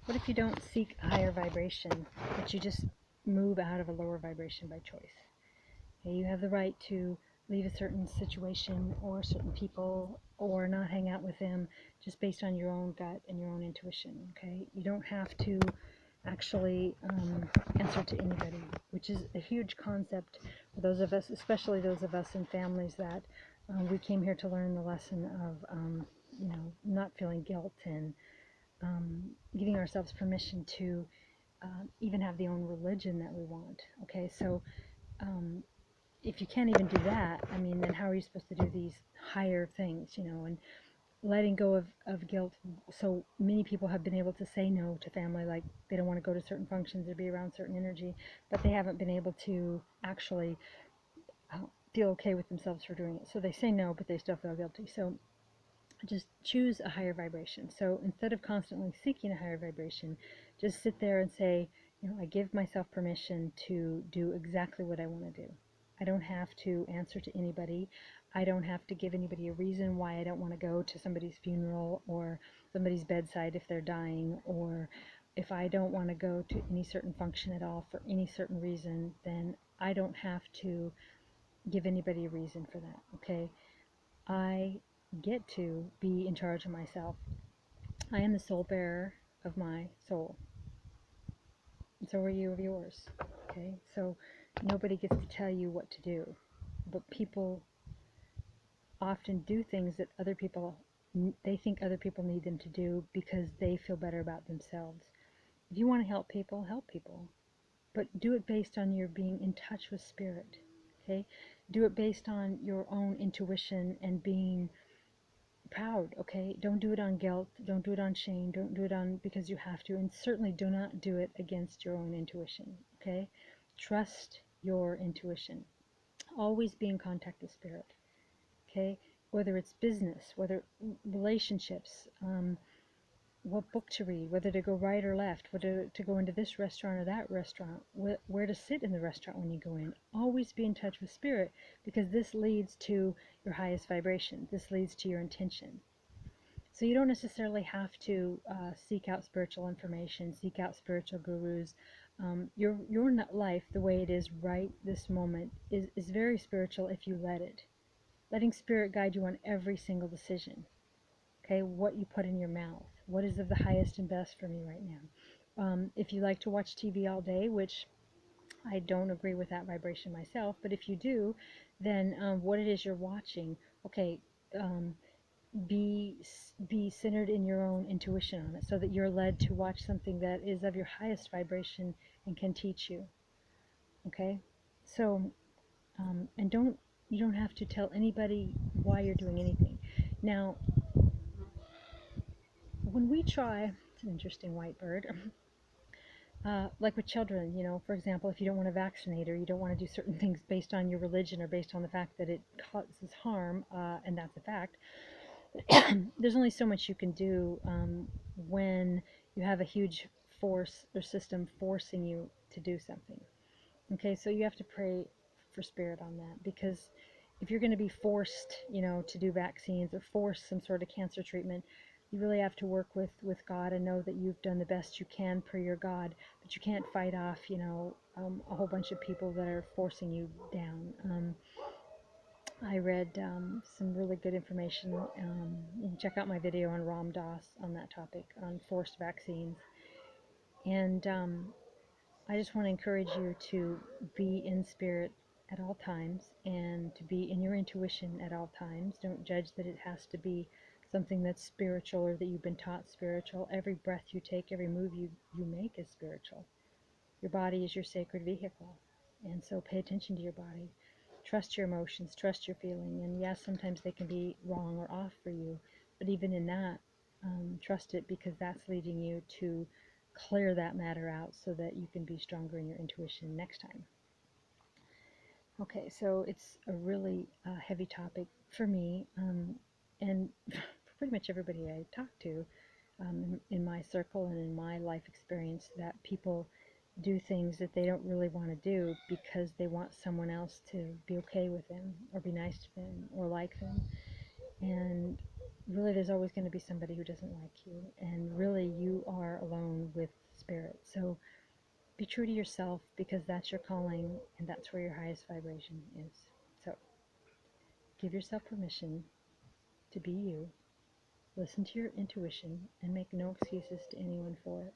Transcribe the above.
What if you don't seek a higher vibration, but you just move out of a lower vibration by choice? Okay, you have the right to leave a certain situation or certain people or not hang out with them just based on your own gut and your own intuition. Okay, you don't have to actually answer to anybody, which is a huge concept for those of us, especially those of us in families that we came here to learn the lesson of, not feeling guilt and giving ourselves permission to even have the own religion that we want. Okay, so um, if you can't even do that, I mean, then how are you supposed to do these higher things, and letting go of guilt. So many people have been able to say no to family, like they don't want to go to certain functions or be around certain energy, but they haven't been able to actually uh, feel okay with themselves for doing it. So they say no, but they still feel guilty. So just choose a higher vibration. So instead of constantly seeking a higher vibration, just sit there and say, I give myself permission to do exactly what I want to do. I don't have to answer to anybody. I don't have to give anybody a reason why I don't want to go to somebody's funeral or somebody's bedside if they're dying, or if I don't want to go to any certain function at all for any certain reason, then I don't have to give anybody a reason for that, okay? I get to be in charge of myself. I am the soul bearer of my soul. And so are you of yours. Okay? So nobody gets to tell you what to do. But people often do things that they think other people need them to do because they feel better about themselves. If you want to help people, help people. But do it based on your being in touch with spirit. Okay? Do it based on your own intuition and being proud. Okay, don't do it on guilt, don't do it on shame, don't do it on because you have to, and certainly do not do it against your own intuition. Okay, trust your intuition. Always be in contact with spirit. Okay, whether it's business, whether relationships, what book to read, whether to go right or left, whether to go into this restaurant or that restaurant, where to sit in the restaurant when you go in. Always be in touch with spirit, because this leads to your highest vibration. This leads to your intention. So you don't necessarily have to seek out spiritual information, seek out spiritual gurus. Your life, the way it is right this moment, is very spiritual if you let it. Letting spirit guide you on every single decision. Okay, what you put in your mouth, what is of the highest and best for me right now. If you like to watch TV all day, which I don't agree with that vibration myself, but if you do, then what it is you're watching, okay, um, be be centered in your own intuition on it, so that you're led to watch something that is of your highest vibration and can teach you. Okay, so and you don't have to tell anybody why you're doing anything. Now, when we try, it's an interesting white bird. Like with children, for example, if you don't want to vaccinate or you don't want to do certain things based on your religion or based on the fact that it causes harm, and that's a fact, there's only so much you can do when you have a huge force or system forcing you to do something. Okay, so you have to pray for spirit on that, because if you're going to be forced, to do vaccines or force some sort of cancer treatment, you really have to work with God and know that you've done the best you can per your God, but you can't fight off, a whole bunch of people that are forcing you down. I read some really good information. You can check out my video on Ram Dass on that topic, on forced vaccines. And I just want to encourage you to be in spirit at all times and to be in your intuition at all times. Don't judge that it has to be something that's spiritual or that you've been taught spiritual. Every breath you take, every move you make is spiritual. Your body is your sacred vehicle. And so pay attention to your body. Trust your emotions, trust your feeling. And yes, sometimes they can be wrong or off for you. But even in that, trust it, because that's leading you to clear that matter out so that you can be stronger in your intuition next time. Okay, so it's a really heavy topic for me, and for pretty much everybody I talk to in my circle and in my life experience, that people do things that they don't really want to do because they want someone else to be okay with them or be nice to them or like them. And really, there's always going to be somebody who doesn't like you, and really you are alone connection with spirit. So be true to yourself, because that's your calling and that's where your highest vibration is. So give yourself permission to be you, listen to your intuition, and make no excuses to anyone for it.